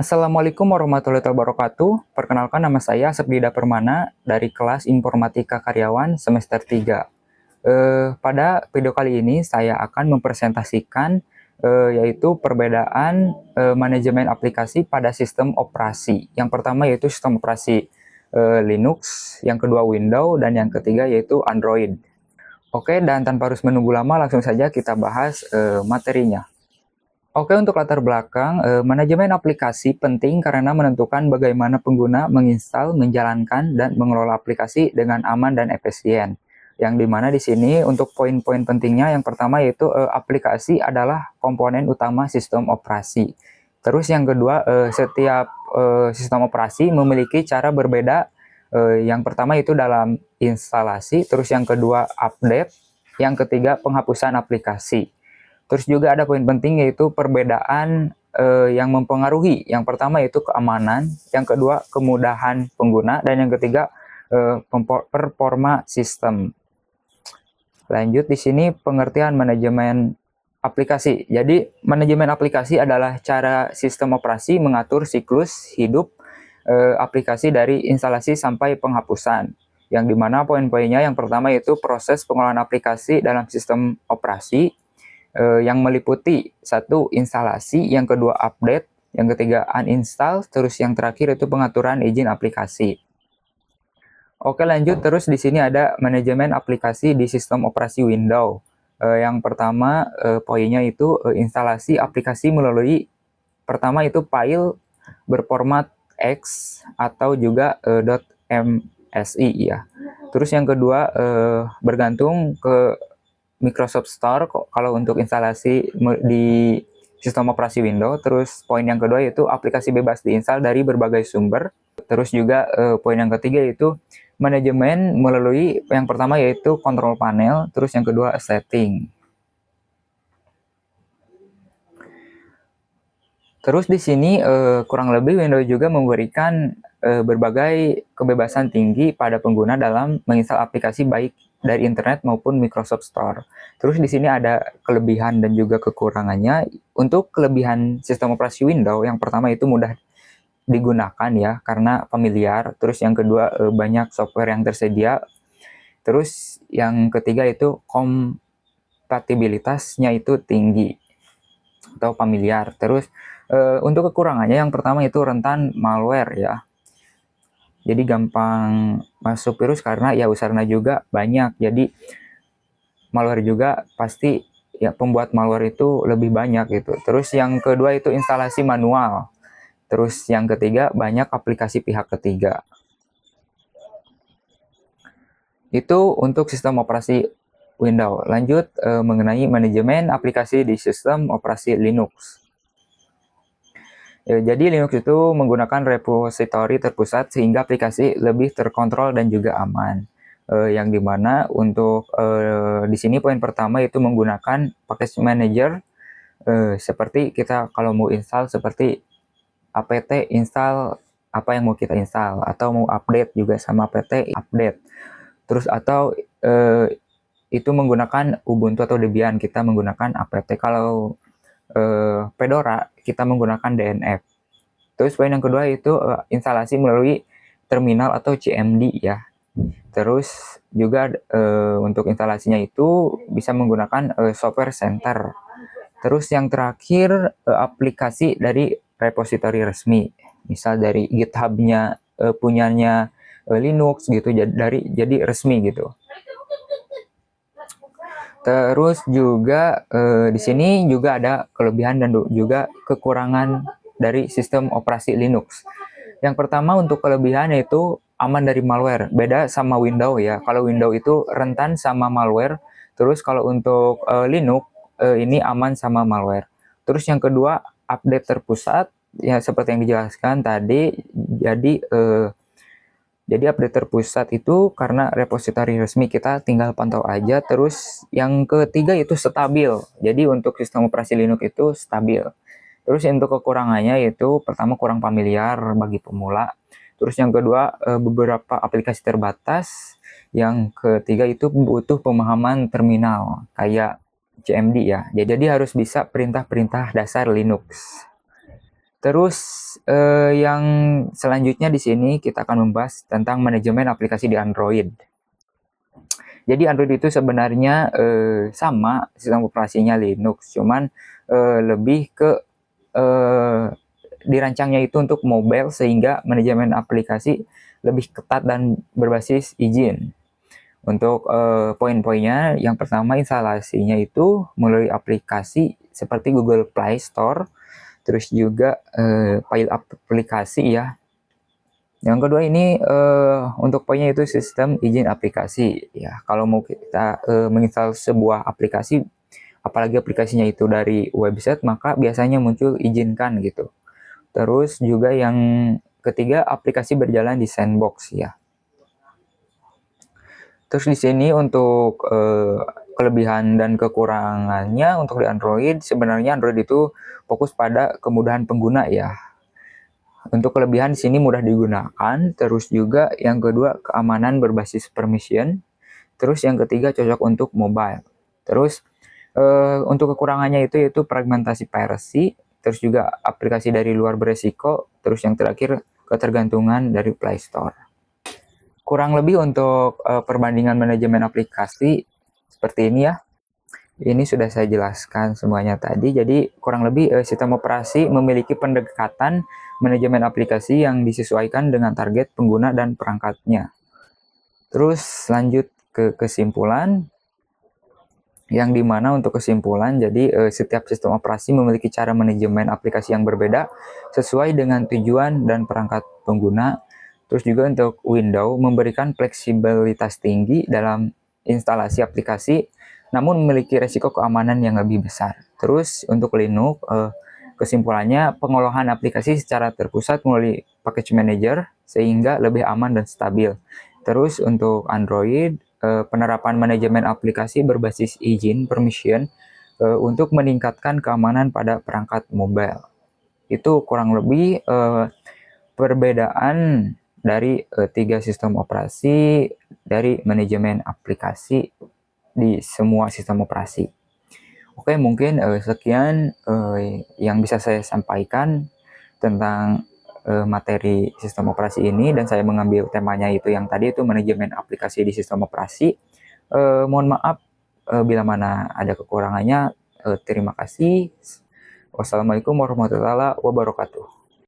Assalamualaikum warahmatullahi wabarakatuh. Perkenalkan, nama saya Sepdida Permana dari kelas Informatika Karyawan semester 3. Pada video kali ini saya akan mempresentasikan yaitu perbedaan manajemen aplikasi pada sistem operasi. Yang pertama yaitu sistem operasi Linux, yang kedua Windows, dan yang ketiga yaitu Android. Oke, dan tanpa harus menunggu lama, langsung saja kita bahas materinya. Oke, untuk latar belakang, manajemen aplikasi penting karena menentukan bagaimana pengguna menginstal, menjalankan, dan mengelola aplikasi dengan aman dan efisien. Yang dimana di sini untuk poin-poin pentingnya, yang pertama yaitu aplikasi adalah komponen utama sistem operasi. Terus yang kedua, setiap sistem operasi memiliki cara berbeda. Yang pertama itu dalam instalasi, terus yang kedua update, yang ketiga penghapusan aplikasi. Terus juga ada poin penting yaitu perbedaan yang mempengaruhi. Yang pertama yaitu keamanan, yang kedua kemudahan pengguna, dan yang ketiga performa sistem. Lanjut di sini pengertian manajemen aplikasi. Jadi manajemen aplikasi adalah cara sistem operasi mengatur siklus hidup aplikasi dari instalasi sampai penghapusan. Yang dimana poin-poinnya yang pertama yaitu proses pengelolaan aplikasi dalam sistem operasi, yang meliputi satu instalasi, yang kedua update, yang ketiga uninstall, terus yang terakhir itu pengaturan izin aplikasi. Oke, lanjut terus di sini ada manajemen aplikasi di sistem operasi Windows. Yang pertama poinnya itu instalasi aplikasi melalui pertama itu file berformat X atau juga .msi ya. Terus yang kedua bergantung ke Microsoft Store kalau untuk instalasi di sistem operasi Windows. Terus poin yang kedua yaitu aplikasi bebas diinstal dari berbagai sumber. Terus juga poin yang ketiga yaitu manajemen melalui yang pertama yaitu control panel, terus yang kedua setting. Terus di sini kurang lebih Windows juga memberikan berbagai kebebasan tinggi pada pengguna dalam menginstal aplikasi baik dari internet maupun Microsoft Store. Terus di sini ada kelebihan dan juga kekurangannya. Untuk kelebihan sistem operasi Windows, yang pertama itu mudah digunakan ya karena familiar. Terus yang kedua banyak software yang tersedia. Terus yang ketiga itu kompatibilitasnya itu tinggi atau familiar. Terus untuk kekurangannya yang pertama itu rentan malware ya. Jadi gampang masuk virus karena ya usarnya juga banyak. Jadi malware juga pasti ya, pembuat malware itu lebih banyak gitu. Terus yang kedua itu instalasi manual. Terus yang ketiga banyak aplikasi pihak ketiga. Itu untuk sistem operasi Windows. Lanjut mengenai manajemen aplikasi di sistem operasi Linux. Jadi Linux itu menggunakan repositori terpusat sehingga aplikasi lebih terkontrol dan juga aman. Yang dimana untuk di sini poin pertama itu menggunakan package manager seperti kita kalau mau install seperti apt install apa yang mau kita install, atau mau update juga sama apt update. Terus atau itu menggunakan Ubuntu atau Debian kita menggunakan apt. Kalau Fedora kita menggunakan DNF. Terus poin yang kedua itu instalasi melalui terminal atau CMD ya. Terus juga untuk instalasinya itu bisa menggunakan software center. Terus yang terakhir aplikasi dari repositori resmi. Misal dari GitHub-nya punyanya Linux gitu, jadi resmi gitu. Terus juga di sini juga ada kelebihan dan juga kekurangan dari sistem operasi Linux. Yang pertama untuk kelebihan yaitu aman dari malware. Beda sama Windows ya. Kalau Windows itu rentan sama malware. Terus kalau untuk Linux ini aman sama malware. Terus yang kedua update terpusat ya seperti yang dijelaskan tadi. Jadi update terpusat itu karena repositori resmi kita tinggal pantau aja. Terus yang ketiga itu stabil. Jadi untuk sistem operasi Linux itu stabil. Terus untuk kekurangannya yaitu pertama kurang familiar bagi pemula. Terus yang kedua beberapa aplikasi terbatas. Yang ketiga itu butuh pemahaman terminal kayak CMD ya. Jadi harus bisa perintah-perintah dasar Linux. Terus yang selanjutnya di sini kita akan membahas tentang manajemen aplikasi di Android. Jadi Android itu sebenarnya sama sistem operasinya Linux, cuman lebih ke dirancangnya itu untuk mobile sehingga manajemen aplikasi lebih ketat dan berbasis izin. Untuk poin-poinnya, yang pertama instalasinya itu melalui aplikasi seperti Google Play Store, terus juga file aplikasi ya. Yang kedua ini untuk poinnya itu sistem izin aplikasi ya. Kalau mau kita menginstal sebuah aplikasi, apalagi aplikasinya itu dari website, maka biasanya muncul izinkan gitu. Terus juga yang ketiga, aplikasi berjalan di sandbox ya. Terus di sini untuk kelebihan dan kekurangannya untuk di Android, sebenarnya Android itu fokus pada kemudahan pengguna ya. Untuk kelebihan di sini mudah digunakan, terus juga yang kedua keamanan berbasis permission, terus yang ketiga cocok untuk mobile. Terus untuk kekurangannya itu yaitu fragmentasi piracy, terus juga aplikasi dari luar beresiko, terus yang terakhir ketergantungan dari Play Store. Kurang lebih untuk perbandingan manajemen aplikasi seperti ini ya. Ini sudah saya jelaskan semuanya tadi. Jadi kurang lebih sistem operasi memiliki pendekatan manajemen aplikasi yang disesuaikan dengan target pengguna dan perangkatnya. Terus lanjut ke kesimpulan. Yang dimana untuk kesimpulan, jadi setiap sistem operasi memiliki cara manajemen aplikasi yang berbeda sesuai dengan tujuan dan perangkat pengguna. Terus juga untuk Windows memberikan fleksibilitas tinggi dalam instalasi aplikasi, namun memiliki resiko keamanan yang lebih besar. Terus untuk Linux, kesimpulannya pengolahan aplikasi secara terpusat melalui package manager sehingga lebih aman dan stabil. Terus untuk Android, penerapan manajemen aplikasi berbasis izin permission untuk meningkatkan keamanan pada perangkat mobile. Itu kurang lebih perbedaan dari tiga sistem operasi dari manajemen aplikasi di semua sistem operasi. Oke, mungkin sekian yang bisa saya sampaikan tentang materi sistem operasi ini, dan saya mengambil temanya itu yang tadi itu manajemen aplikasi di sistem operasi. Mohon maaf bila mana ada kekurangannya. Terima kasih. Wassalamualaikum warahmatullahi wabarakatuh.